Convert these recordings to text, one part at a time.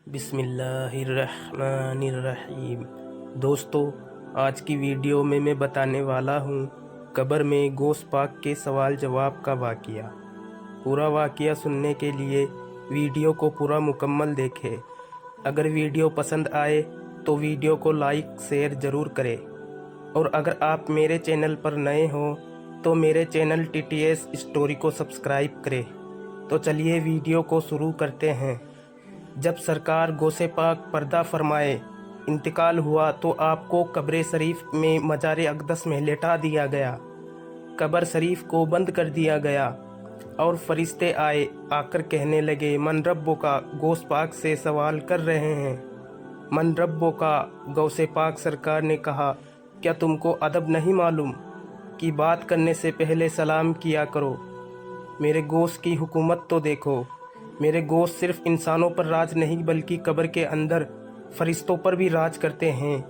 बिस्मिल्लाहिर्रहमानिर्रहीम। दोस्तों, आज की वीडियो में मैं बताने वाला हूँ कब्र में गौस पाक के सवाल जवाब का वाक़या। पूरा वाक़या सुनने के लिए वीडियो को पूरा मुकम्मल देखें। अगर वीडियो पसंद आए तो वीडियो को लाइक शेयर ज़रूर करें, और अगर आप मेरे चैनल पर नए हों तो मेरे चैनल TTS स्टोरी को सब्सक्राइब करें। तो चलिए वीडियो को शुरू करते हैं। जब सरकार गौसे पाक पर्दा फरमाए इंतकाल हुआ तो आपको कब्र शरीफ में मजार अक़दस में लेटा दिया गया। कब्र शरीफ को बंद कर दिया गया और फरिश्ते आए, आकर कहने लगे, मन रब्बो का। गौस पाक से सवाल कर रहे हैं, मन रब्बो का। गौसे पाक सरकार ने कहा, क्या तुमको अदब नहीं मालूम कि बात करने से पहले सलाम किया करो। मेरे गौस की हुकूमत तो देखो। मेरे गौस सिर्फ इंसानों पर राज नहीं बल्कि कब्र के अंदर फरिश्तों पर भी राज करते हैं।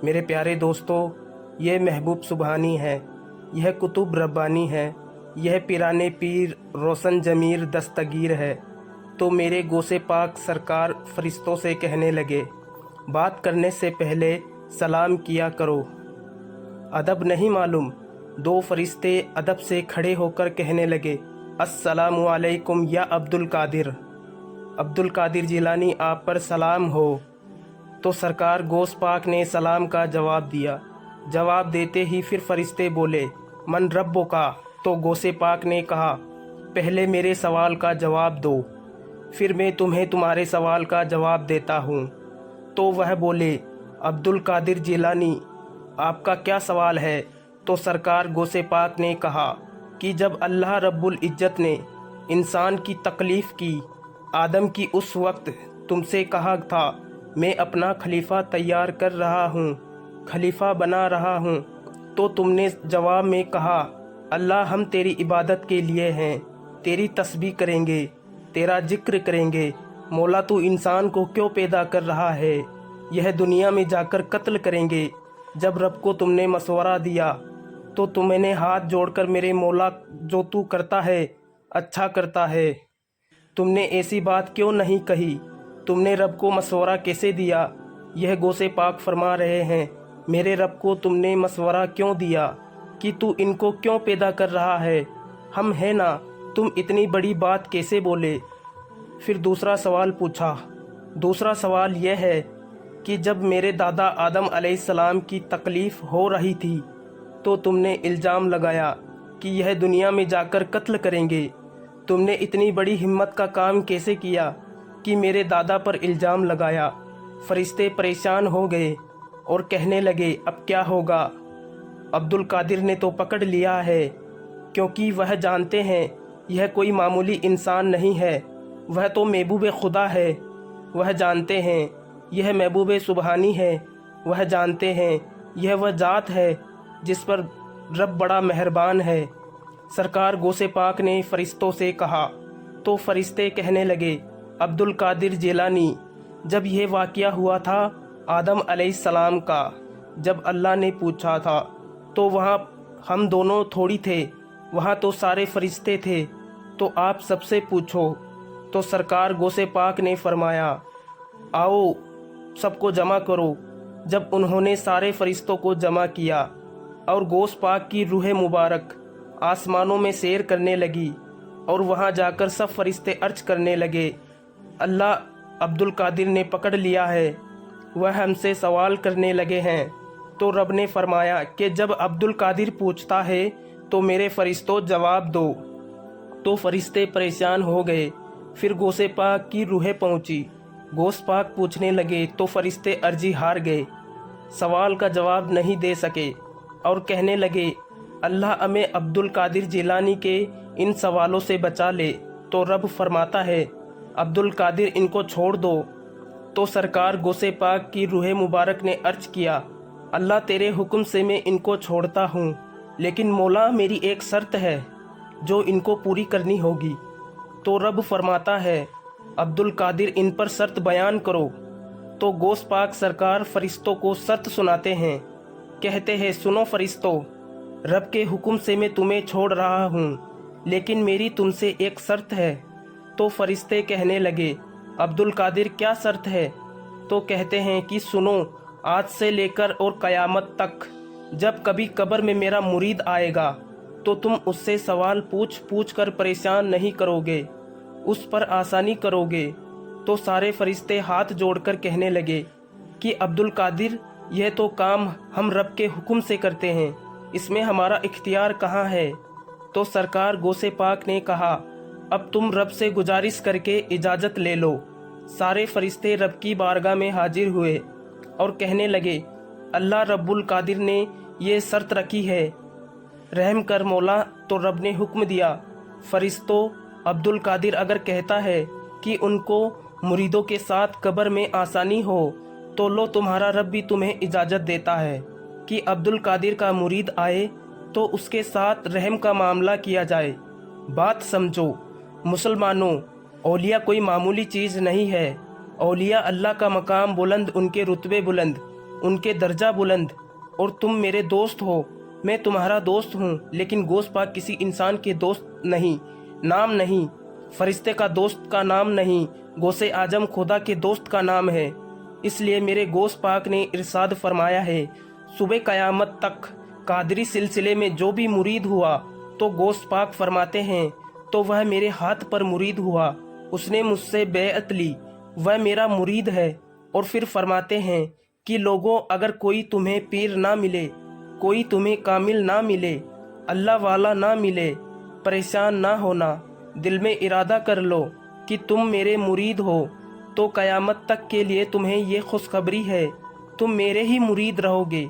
मेरे प्यारे दोस्तों, यह महबूब सुबहानी है, यह कुतुब रब्बानी है, यह पिराने पीर रोशन जमीर दस्तगीर है। तो मेरे गौसे पाक सरकार फरिश्तों से कहने लगे, बात करने से पहले सलाम किया करो। अदब नहीं मालूम। दो फरिश्ते अदब से खड़े होकर कहने लगे, अस्सलामु अलैकुम या अब्दुल कादिर जिलानी, आप पर सलाम हो। तो सरकार गौस पाक ने सलाम का जवाब दिया। जवाब देते ही फिर फरिश्ते बोले, मन रब्बो का। तो गौसे पाक ने कहा, पहले मेरे सवाल का जवाब दो, फिर मैं तुम्हें तुम्हारे सवाल का जवाब देता हूँ। तो वह बोले, अब्दुल कादिर जिलानी, आपका क्या सवाल है। तो सरकार गौसे पाक ने कहा कि जब अल्लाह रब्बुल इज़्ज़त ने इंसान की तकलीफ़ की, आदम की, उस वक्त तुमसे कहा था, मैं अपना खलीफा तैयार कर रहा हूँ, खलीफा बना रहा हूँ। तो तुमने जवाब में कहा, अल्लाह हम तेरी इबादत के लिए हैं, तेरी तस्बीह करेंगे, तेरा जिक्र करेंगे। मौला तू इंसान को क्यों पैदा कर रहा है, यह दुनिया में जाकर कत्ल करेंगे। जब रब को तुमने मशवरा दिया तो तुमने हाथ जोड़कर, मेरे मौला जो तू करता है अच्छा करता है, तुमने ऐसी बात क्यों नहीं कही, तुमने रब को मशवरा कैसे दिया। यह गौसे पाक फरमा रहे हैं, मेरे रब को तुमने मशवरा क्यों दिया कि तू इनको क्यों पैदा कर रहा है, हम है ना, तुम इतनी बड़ी बात कैसे बोले। फिर दूसरा सवाल पूछा। दूसरा सवाल यह है कि जब मेरे दादा आदम अलैहिस्सलाम की तकलीफ़ हो रही थी तो तुमने इल्ज़ाम लगाया कि यह दुनिया में जाकर कत्ल करेंगे। तुमने इतनी बड़ी हिम्मत का काम कैसे किया कि मेरे दादा पर इल्ज़ाम लगाया। फरिश्ते परेशान हो गए और कहने लगे, अब क्या होगा। अब्दुल कादिर ने तो पकड़ लिया है, क्योंकि वह जानते हैं यह कोई मामूली इंसान नहीं है, वह तो महबूब खुदा है। वह जानते हैं यह महबूब सुबहानी है। वह जानते हैं यह वह ज़ात है जिस पर रब बड़ा मेहरबान है। सरकार गौसे पाक ने फरिश्तों से कहा। तो फरिश्ते कहने लगे, अब्दुल कादिर जिलानी, जब यह वाक़या हुआ था आदम अलैहिस्सलाम का, जब अल्लाह ने पूछा था तो वहाँ हम दोनों थोड़ी थे, वहाँ तो सारे फरिश्ते थे, तो आप सबसे पूछो। तो सरकार गौसे पाक ने फरमाया, आओ सबको जमा करो। जब उन्होंने सारे फरिश्तों को जमा किया और गौस पाक की रूह मुबारक आसमानों में सैर करने लगी और वहां जाकर सब फरिश्ते अर्ज करने लगे, अल्लाह अब्दुल कादिर ने पकड़ लिया है, वह हमसे सवाल करने लगे हैं। तो रब ने फरमाया कि जब अब्दुल कादिर पूछता है तो मेरे फरिश्तों जवाब दो। तो फरिश्ते परेशान हो गए। फिर गौसे पाक की रूह पहुंची। गौस पाक पूछने लगे तो फरिश्ते अर्जी हार गए, सवाल का जवाब नहीं दे सके और कहने लगे, अल्लाह हमें अब्दुल कादिर जिलानी के इन सवालों से बचा ले। तो रब फरमाता है, अब्दुल कादिर इनको छोड़ दो। तो सरकार गौसे पाक की रूह मुबारक ने अर्ज किया, अल्लाह तेरे हुक्म से मैं इनको छोड़ता हूँ, लेकिन मौला मेरी एक शर्त है जो इनको पूरी करनी होगी। तो रब फरमाता है, अब्दुल कादिर इन पर शर्त बयान करो। तो गौस पाक सरकार फरिश्तों को शर्त सुनाते हैं। कहते हैं, सुनो फरिश्तों, रब के हुक्म से मैं तुम्हें छोड़ रहा हूँ, लेकिन मेरी तुमसे एक शर्त है। तो फरिश्ते कहने लगे, अब्दुल कादिर क्या शर्त है? तो कहते हैं कि सुनो, आज से लेकर और क़यामत तक जब कभी कब्र में मेरा मुरीद आएगा तो तुम उससे सवाल पूछ पूछ कर परेशान नहीं करोगे, उस पर आसानी करोगे। तो सारे फरिश्ते हाथ जोड़कर कहने लगे कि अब्दुल कादिर, यह तो काम हम रब के हुक्म से करते हैं, इसमें हमारा इख्तियार कहाँ है? तो सरकार गौसे पाक ने कहा, अब तुम रब से गुजारिश करके इजाज़त ले लो। सारे फरिश्ते रब की बारगाह में हाजिर हुए और कहने लगे, अल्लाह रब्बुल कादिर ने ये शर्त रखी है, रहम कर मौला। तो रब ने हुक्म दिया, फरिश्तों, अब्दुल कादिर अगर कहता है कि उनको मुरीदों के साथ कब्र में आसानी हो तो लो, तुम्हारा रब भी तुम्हें इजाज़त देता है कि अब्दुल कादिर का मुरीद आए तो उसके साथ रहम का मामला किया जाए। बात समझो मुसलमानों, औलिया कोई मामूली चीज़ नहीं है। औलिया अल्लाह का मकाम बुलंद, उनके रुतबे बुलंद, उनके दर्जा बुलंद। और तुम मेरे दोस्त हो, मैं तुम्हारा दोस्त हूँ, लेकिन गौस पाक किसी इंसान के दोस्त नहीं, नाम नहीं, फरिश्ते का दोस्त का नाम नहीं, गौसे आजम खुदा के दोस्त का नाम है। इसलिए मेरे गौस पाक ने इरशाद फरमाया है, सुबह क़यामत तक कादरी सिलसिले में जो भी मुरीद हुआ तो गौस पाक फरमाते हैं तो वह मेरे हाथ पर मुरीद हुआ, उसने मुझसे बैअत ली, वह मेरा मुरीद है। और फिर फरमाते हैं कि लोगों, अगर कोई तुम्हें पीर ना मिले, कोई तुम्हें कामिल ना मिले, अल्लाह वाला ना मिले, परेशान ना होना, दिल में इरादा कर लो कि तुम मेरे मुरीद हो तो क़यामत तक के लिए तुम्हें ये खुशखबरी है, तुम मेरे ही मुरीद रहोगे।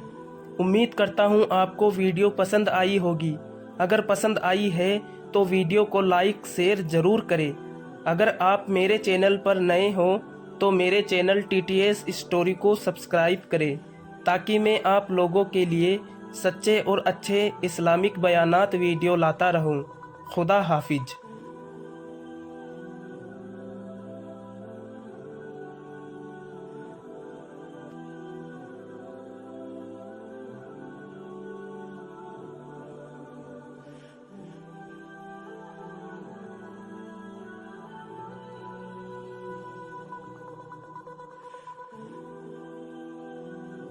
उम्मीद करता हूँ आपको वीडियो पसंद आई होगी। अगर पसंद आई है तो वीडियो को लाइक शेयर ज़रूर करें। अगर आप मेरे चैनल पर नए हो तो मेरे चैनल TTS स्टोरी को सब्सक्राइब करें ताकि मैं आप लोगों के लिए सच्चे और अच्छे इस्लामिक बयानात वीडियो लाता रहूं। खुदा हाफिज।